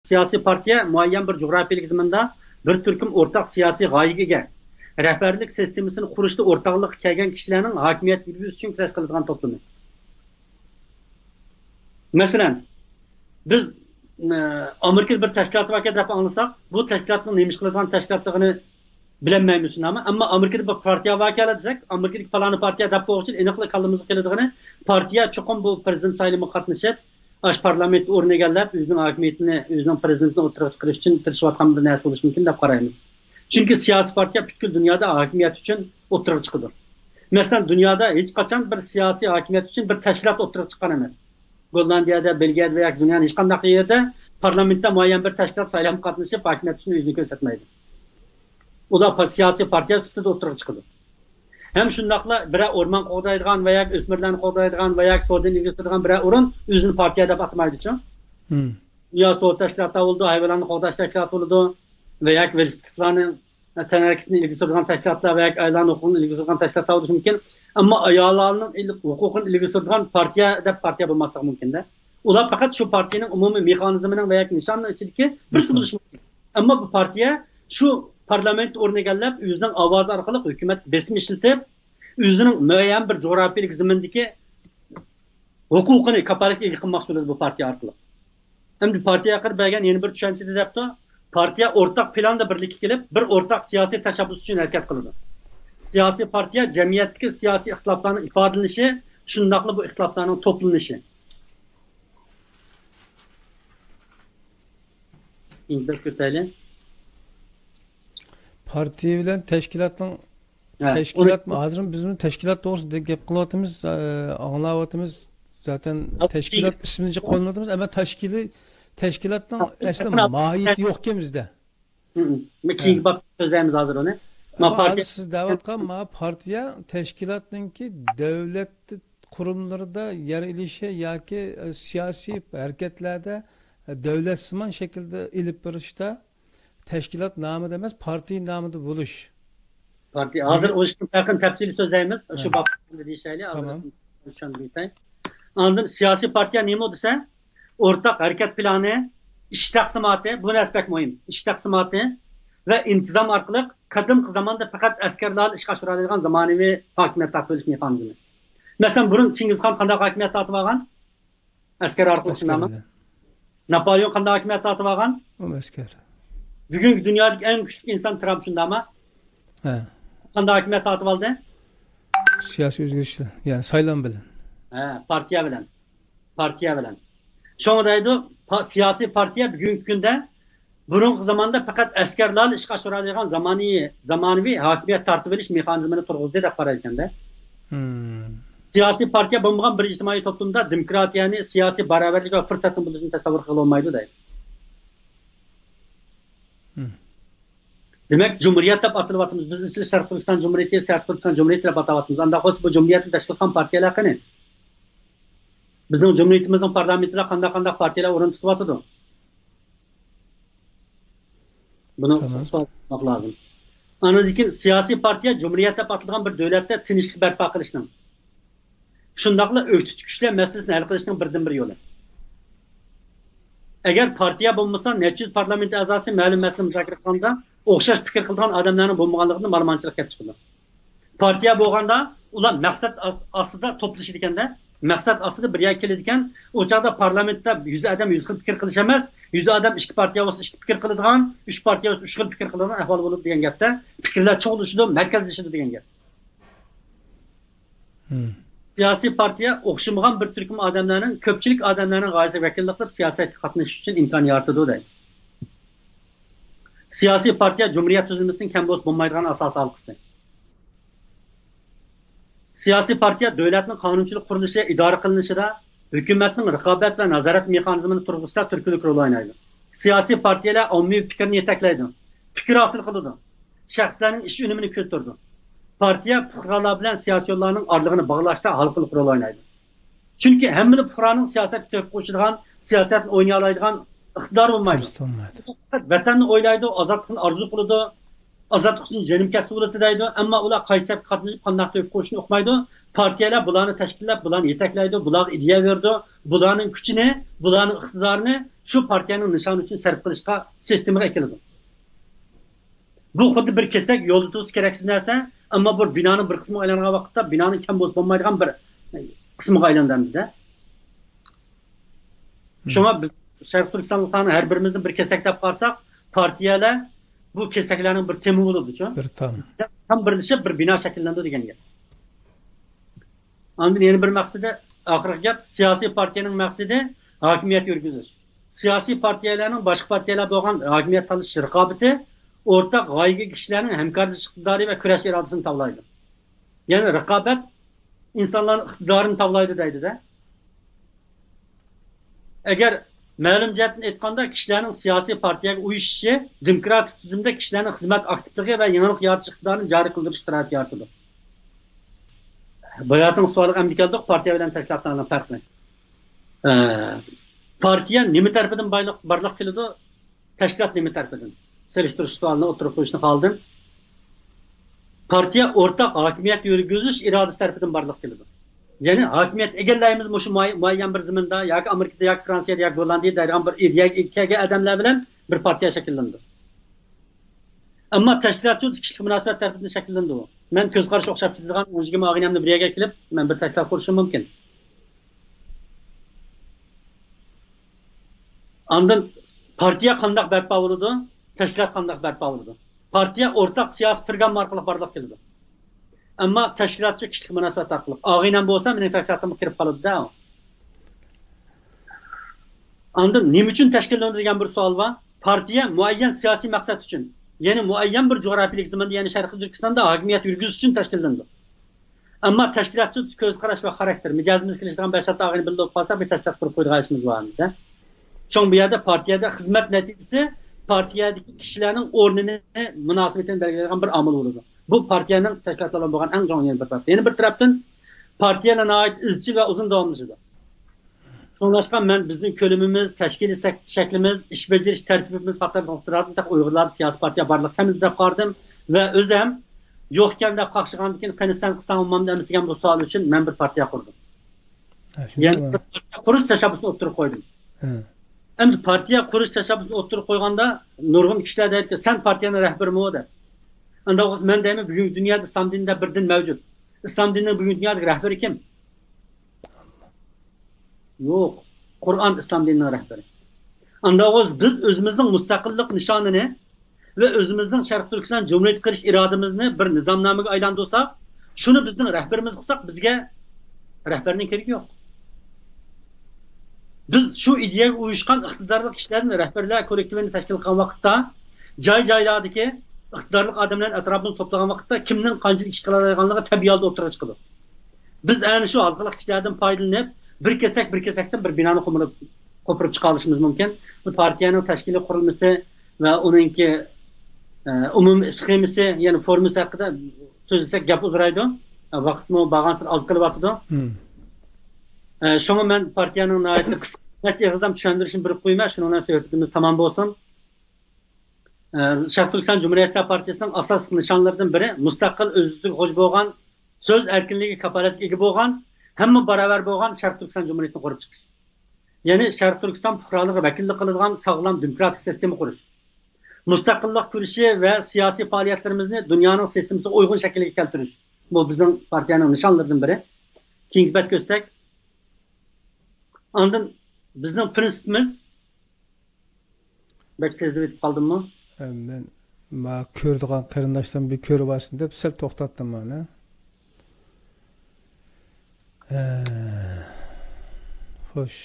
siyosiy partiya muayyan bir coğrafiyalik zamanda bir turkum o'rtaq siyosiy g'oyaga ega. Rahbarlik sistemasini qurishda o'rtoqlik kelgan kishilarning hokimiyat yuritish uchun kurash qiladigan to'plami. Masalan, biz Amerika bir tashkilot vakil deb anglasak, bu tashkilotning nima ish qiladigan tashkilotligini bilmaymiz ama Amerikada bir partiya vakili desak, Amerikadagi falani partiya deb qo'yishib, aniqlik qilimiz keladigan partiya cho'qim bu prezident saylovida qatnashib, ash parlament o'rni egallab, o'zining hokimiyatini, o'zining prezidentini o'tirib chiqarish uchun tirishayotgan bir narsa bo'lishi mumkin deb qaraymiz. Chunki siyosiy partiya butkul dunyoda hokimiyat uchun o'tirib chiqadi. Masalan, dunyoda hech qachon bir siyosiy hokimiyat uchun bir tashkilot o'tirib chiqqan emas. Gollandiyada, Belgiyada va dunyoning hech qanday yerda parlamentda muayyan bir tashkilot saylovga qatnashib, hokimiyat uchun o'zini ko'rsatmaydi. Ular siyosiy partiya sifatida o'tirib chiqadi. Hem shundaqla bir o'rmon qo'g'daydigan va yoki o'smirlarni qo'g'daydigan va yoki savdo ilg'itadigan bir o'rin o'zini partiya deb atamaydi-chi. Yo savdo tashkiloti bo'ldi, hayvonlarni qo'g'dash tashkiloti bo'ldi va yoki velosipedlarni tanarkitni ilg'itadigan tashkilotlar va yoki ayollarni huquqini ilg'itadigan tashkilotlar bo'lishi mumkin. Ammo ayollarning huquqini ilg'itadigan partiya deb partiya bo'lmasligi mumkin-da. Ular faqat shu partiyaning umumiy mexanizmining va yoki nishonining ichidagi birisi bo'lishi mumkin. Ammo bu partiya shu parlament o'rni egallab, o'zining ovozi orqali hukumat besim ishlatib, o'zining muayyan bir coğrafiyalik zamindagi huquqini kapolatga ega qilmoqchi bo'ladi bu partiya orqali. Endi partiyaga qilib bergan yana bir tushunchada debdi, partiya o'rtaq planda birlikka kelib, bir o'rtaq siyosiy tashabbus uchun harakat qiladi. Siyosiy partiya jamiyatdagi siyosiy ixtiloflarning ifodalanishi, shundaqla bu ixtiloflarning to'planishi. Endi ko'tayli. Partiya bilan tashkilotning hozir bizning tashkilot to'g'risida gap qilyapmiz, anglayapmiz. Zaten tashkilot ismini qo'llayapmiz, ammo tashkilotning asli mohiyati yo'q-ku bizda. Keyingi bab so'zlaymiz hozir uni. Siz da'vat qilgan partiya tashkilotninki davlat kurumlarida yer ilishi yoki siyosiy harakatlarda davlatsimon shaklda ilib borishda tashkilot nomida emas, partiya nomida bo'lish. Partiya hozir o'shni yaqin tafsili so'zlaymiz. Shu babda deyishayli. Tamam. Tushundim. Ondan siyosiy partiya nima desa, o'rtaq harakat plani, ish taqsimoti, bu narsa muhim. Ish taqsimoti va intizom orqali qadimgi zamonda faqat askarlar ishga oshiradigan zamonaviy hokimiyat taqvilish mexanizmi. Masalan, burun Chingizxon qanday hokimiyat tortib olgan? Askar orqali sinami. Napoleon qanday hokimiyat tortib olgan? O askar. Bugungi dunyodagi eng kuchli inson Trump shundami? Ha. Qanday hokimiyat tortib oldi? Siyosiy o'zgarishlar, ya'ni saylov bilan. Ha, partiya bilan. Partiya bilan. Shunga deydi, siyosiy partiya bugungi kunda burungi zamonda faqat askarlar ishga oshiradigan zamonaviy hokimiyat tortib olish mexanizmini turg'izdi deb qarar ekanda. Siyosiy partiya bo'lmagan bir ijtimoiy to'plamda demokratiyani, siyosiy barobarlik va fursatni bo'lishini tasavvur qila olmaydi deydi. Demek Cumhuriyet deb atılyapmiz. Biz isli Sharq Turkiston Cumhuriyeti, Sharq Turkiston Cumhuriyeti deb atyapmiz. Anda xo'sh bu Cumhuriyetni tashkil qilgan partiyalar qani? Bizning Cumhuriyetimizning parlamentida qanday partiyalar o'rin tutyapti? Buni so'ramoq lozim. Anadaki siyosiy partiya Cumhuriyet deb atilgan bir davlatda tinchlik barpo qilishning, shundaqla o'qitish kuchlar masalasini hal qilishning birdan-bir yo'li. Agar partiya bo'lmasa, necha parlament a'zosi ma'lum masala muzokara qilganda o'xshash fikr qilgan odamlarning bo'lmaganligini ma'lumotchilik kelib chiqadi. Partiya bo'lganda ular maqsad ostida to'plashir ekanda, maqsad ostida bir yerga keladi ekan, o chaqda parlamentda 100 odam 100 xil fikr qilish emas, 100 odam ikki partiya bo'lsa ikki fikr qiladigan, 3 partiya bo'lsa 3 xil fikr qiladigan ahvol bo'lib degan gapda, fikrlar cho'g'lashadi, markazlashadi degan gap. Siyosiy partiya o'xshamagan bir turkum odamlarning, ko'pchilik odamlarning g'oyasiga vakillik qilib siyosatga qatnashish uchun imkon yaratadi deydi. Siyosiy partiya Cumhuriyet tuzilmasining kam bo'lmaydigan asosiy halqasi. Siyosiy partiya davlatning qonunchilik qurilishi, idora qilinishida, hukumatning raqobat va nazorat mexanizmini turg'izishda turkilik rol o'ynaydi. Siyosiy partiyalar ommaviy fikrni yetaklaydi, fikr hosil qiladi, shaxslarning ish unumini ko'taradi. Partiya fuqarolar bilan siyosiyonlarning orlig'ini bog'lashda halqalik rol o'ynaydi. Chunki hamma fuqaroning siyosatga qo'shilgan, siyosatni o'ynay oladigan iqtidor bo'lmaydi. Vatanni o'ylaydi, ozodlikni orzu qiladi, azadlık için canım kəsdi ulatı deydi. Ama ular qaysab qatnışıp qandaq töyüp qoşunu oxmaydı. Partiyalar bularını təşkillab, bularını yetaklaydı, bular ideya verdi. Bularının küçünü, bularının iqtidarını şu partiyanın nişanı için sərf qilishqa sistemiga ekildi. Bu xuddi bir kesek yolda tuz keraksiz narsa, ama bu binanın bir qismiga aylangan vaqtda binanın kam bo'lib bo'lmaydigan bir qismiga aylandamizda. Şuna biz Şərq Türkistanlıqlarni her birimizin bir kesek deb qarsak, partiyalar bu keseklerin bir temi olurdu. Bir tam birleşip bir bina şekillendi degan gap. Andın yeni bir maqsadi, oxirgi gap, siyosiy partiyaning maqsadi hokimiyat yurgizish. Siyosiy partiyalarning boshqa partiyalar bo'lgan hokimiyat tanlash raqobati o'rtaq g'oyaga kishilarning hamkorlik iqtidori va kurash irodasini tavlaydi. Ya'ni raqobat insonlarning iqtidorini tavlaydi deydi-da. Agar ma'lum jihatdan aytganda kishilarning siyosiy partiyaga uyushishi demokratik tuzumda kishilarning xizmat aktivligi va yangilik yaratish iqtidorini joriy qildirish sharoit yaratadi. Bayatın sualı Amerika'da partiya bilen tashkilotlarning farqi. Partiya nima tarafidan barliq keladi, tashkilot nima tarafidan? Seliştirish sualini o'tirib qo'yishni qoldim. Partiya o'rtaq hokimiyat yurgizish irodasi tarafidan barliq keladi. Ya'ni hokimiyat egallaymiz shu muayyan bir zaminda yoki Amerikada yoki Fransiyada yoki Gollandiyada degan bir ideyaga odamlar bilan bir partiya shakllandi. Ammo tashkilotchi kishilik munosabat tarafidan shakllandi u. Men ko'z qarashi o'xshab ketadigan o'ziga og'inamni bir yerga kelib, men bir taklif qilishim mumkin. Ondan partiya qandoq barpo bo'ladi, tashkilot qandoq barpo bo'ladi. Partiya o'rtaq siyosiy program orqali barliq keladi. Ammo tashkilotchi kishilik munosabat orqali. Og'inam bo'lsa, mening tashkilotimga kirib qoladi-da. Ondan nima uchun tashkillanadi degan bir savol bor. Partiya muayyan siyosiy maqsad uchun, ya'ni muayyan bir jo'grafiyalik zamonda, ya'ni Sharqiy Turkistonda hokimiyat yurgizish uchun tashkillandi. Ammo tashkilotchi ko'z qarash va xarakter, mijozimiz kelishgan bashat og'ini bilib qolsa, bir tashkilot qurib qo'yganimiz borda. Chong bu yerda partiyada xizmat natijasi partiyadagi kishilarning o'rnini, munosabatini belgilaydigan bir omil bo'ladi. Bu partiyaning tashkilotlarga bo'lgan eng jonli bir taraf. Yana bir tarafdan partiyalarga oid izchil va uzun davomlidir. Sonrasında men bizning ko'limimiz, tashkiliy shaklimiz, ish bajarish tartibimiz haqida to'xtalib, Uyg'urlar siyosiy partiya barliq kamida deb qardim va o'zim yo'qkan deb qaqshigandan keyin qani sen qilsang olmamda emas degan bu savol uchun men bir partiya qurdim. Ya'ni qurish tashabbusini o'tirib qo'ydim. Endi partiya qurish tashabbusini o'tirib qo'yganda nurg'un kishilar deydi, sen partiyaning rahbarimi deb. Unda men deyman, bugungi dunyoda islom dinida bir din mavjud. Islom dinining bugungi dunyodagi rahbari kim? Yo'q. Qur'on islom dinining rahbari. Unda biz o'zimizning mustaqillik nishonini va o'zimizning Sharq Turkiston Cumhuriyet qilish irodamizni bir nizomnomaga aylantirsak, shuni bizning rahbarimiz qilsak, bizga rahbarning keragi yo'q. Biz shu ideyaga uyushgan iqtidorli kishilarni rahbarlar kollektivini tashkil qilgan vaqtda, joy-joylardagi iqtidorli odamlarni atrofini to'plagan vaqtda kimning qanchalik ish qila olganligi tabiiy holda o'tirib chiqadi. Biz ana shu halqali kishilardan foydalanib bir kesakdan bir binoni qo'pirib chiqa olishimiz mumkin. Bu partiyaning tashkiliy qurilmasi va uningki umumiy sxemasi, ya'ni formasi haqida so'zlasak gap uzraydi. Vaqtni bag'ansir oz qilib yotdi. Shunga men partiyaning qisqa yig'izdan tushuntirishni berib qo'yman. Shuni bilan suhbatimiz tamom bo'lsin. Sharq Turkiston Cumhuriyet Partiyasining asosiy nishonlaridan biri mustaqil o'ziga xo'j bo'lgan, so'z erkinligi kafolatiga ega bo'lgan, hamma barobar bo'lgan Sharq Turkiston Cumhuriyetini qurib chiqish. Ya'ni Sharq Turkiston fuqaroligiga vakillik qiladigan sog'lom demokratik sistema qurish. Mustaqillik kurishi va siyosiy faoliyatlarimizni dunyoning sistemasiga uyg'un shaklga keltirish. Bu bizning partiyaning nishonlaridan biri. Keyingi bet ko'rsak, ondan bizning prinsipimiz bek tezda bitib qoldimmi? Men ko'rdigan qarindoshdan bir ko'rib olsin deb sal to'xtatdim mana. Xo'sh.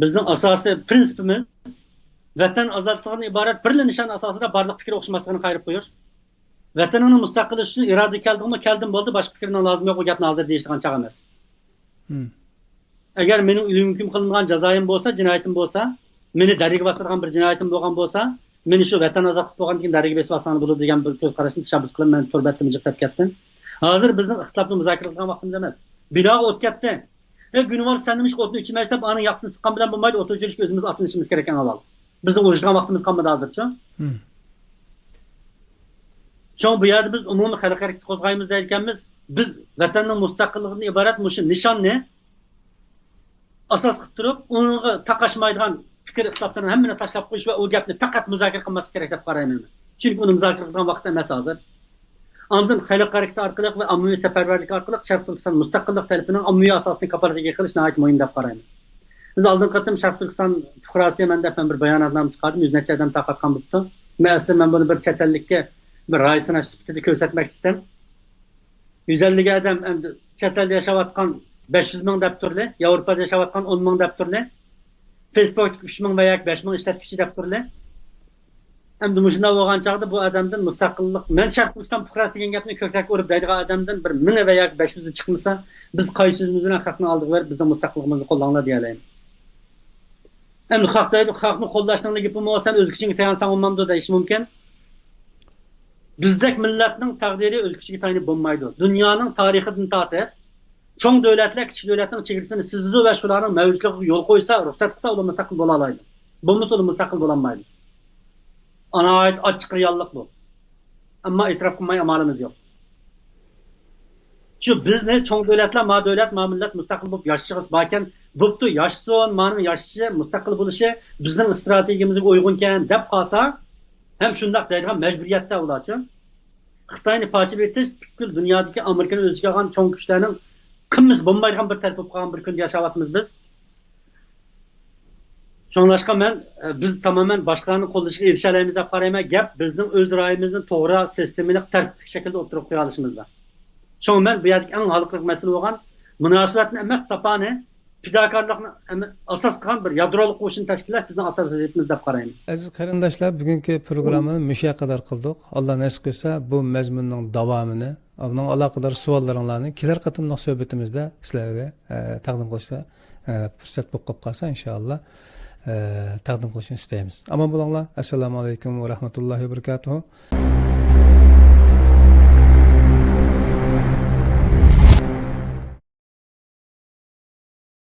Bizning asosiy prinsipimiz vatan ozodligidan iborat bir nishon asosida barliq fikr o'xshamasligini qayirib qo'yish. Vatanning mustaqilligi uchun iroda keldim bo'ldi, boshqa fikrning lozimi yo'q, u gapni hozir deyishgan chaq emas. Agar mening mumkin qilingan jazoim bo'lsa, jinoyatim bo'lsa, meni dariga bostirgan bir jinoyatim bo'lgan bo'lsa, meni shu vatan ozodlik bo'lgandan keyin dariga bostirgan bo'ladi degan bir ko'z qarashni tashabbus qilib, men turbatni jiqtab ketdim. Hozir bizning ixtilofni muzokara qilgan vaqtimiz emas. Binoga o't ketdi. Günvar sen nima o'tni ichmaysa, ani yaqsin siqqan bilan bo'lmaydi, o't o'chirishga o'zimiz atinishimiz kerak ekan avval. Bizning urushgan vaqtimiz qolmadi hozircha. Çünkü bu yerde biz umumi halk hareketi kozgayımız derkenimiz biz vatanın müstakilliğinin ibaret muşu nişanlı asas kılıp durup onu takaşmaydıgan fikir ıslaplarının hemmini taşlap koyuş ve o gapni fakat müzakere kılması gerek dep qarayman. Çünkü onu müzakere kılgan vaqt emas hazır. Andın halk hareketi arkalık ve ammaviy seferberlik arkalık Şarq Türkistan müstakillik talabının ammaviy asasını kapatıcı kılış nihayet muhim dep qarayman. Biz aldın qatım Şarq Türkistan fuqarası men dep bir bayanatnama çıkardım. 100 neçe adam taqatqan bolupdu. Meğerse men bunu bir chet ellikka bir raisina sifatida ko'rsatmoqchi edim. 150 adam endi chet elda yashayotgan 500 ming deb turli, Yevropada yashayotgan 10 ming deb turli. Facebook 3 ming veya 5 ming ishlatuvchi deb turli. Endi mushunda bo'lgan chaqda bu odamdan mustaqillik, men Şarq Türkistan fuqarosi degan gapni ko'krak urib deydigan odamdan bir 1000 veya 500 chiqmasa, biz qaysimiz bilan haqni oldik va bizning mustaqilligimizni qo'llanglar deya olamiz. Endi xalqni qo'llashning gapi bo'lsa, o'z kuchingga tayansang olmamdi deyish mumkin. Bizdek millatning taqdiri o'z kuchiga tayanib bo'lmaydi. Dunyoning tarixidan tortib cho'ng davlatlar kichik davlatning chegarasini sizdi va shularning mavjudligiga yo'l qo'ysa, ruxsat qilsa, ular mustaqil bo'la oladi. Bo'lmasa ular mustaqil bo'la olmaydi. Ana ait açık reallik bu. Ama itiraf qilmay amalimiz yo'q. Şu bizni çoğ devletler, ma devlet, ma millet müstakil bulup yaşayacağız. Bakken buptu yaşasın, manın yaşaşı, müstakil buluşu bizning stratejimizga uygunken deb qalsa, hem shundoq deydigan mecburiyatda ularchi. Xitoyni pochib etish butkul dunyodagi Amerikani o'ziga olgan cho'ng kuchlarning qimmiz bo'lmaydigan bir taraf bo'lib qolgan bir kunda yashayapmiz biz. Şonlaşqa men biz tamamen başqalarning qo'llashiga erisha olamiz deb qarayman. Gap bizning o'z ra'yimizning to'g'ri sistemini tartibli shaklda o'tirib qo'ya olishimizda. Şoň men bu yerdagi eng haliqli masala bo'lgan munosabatni emas, sapani, fidokorlikni asos qilgan bir yadroliq qo'shin tashkillash bizning asosiyatimiz deb qarayman. Aziz qarindoshlar, bugungi programmani musha qadar qildik. Alloh nasib qilsa, bu mazmunning davomini, uning aloqador savollaringlarni kelar qatimliq suhbatimizda sizlarga taqdim qilishga fursat bo'lib qolsa inshaalloh taqdim qilishni istaymiz. Amon bo'linglar. Assalomu alaykum va rahmatullohi va barakatuh.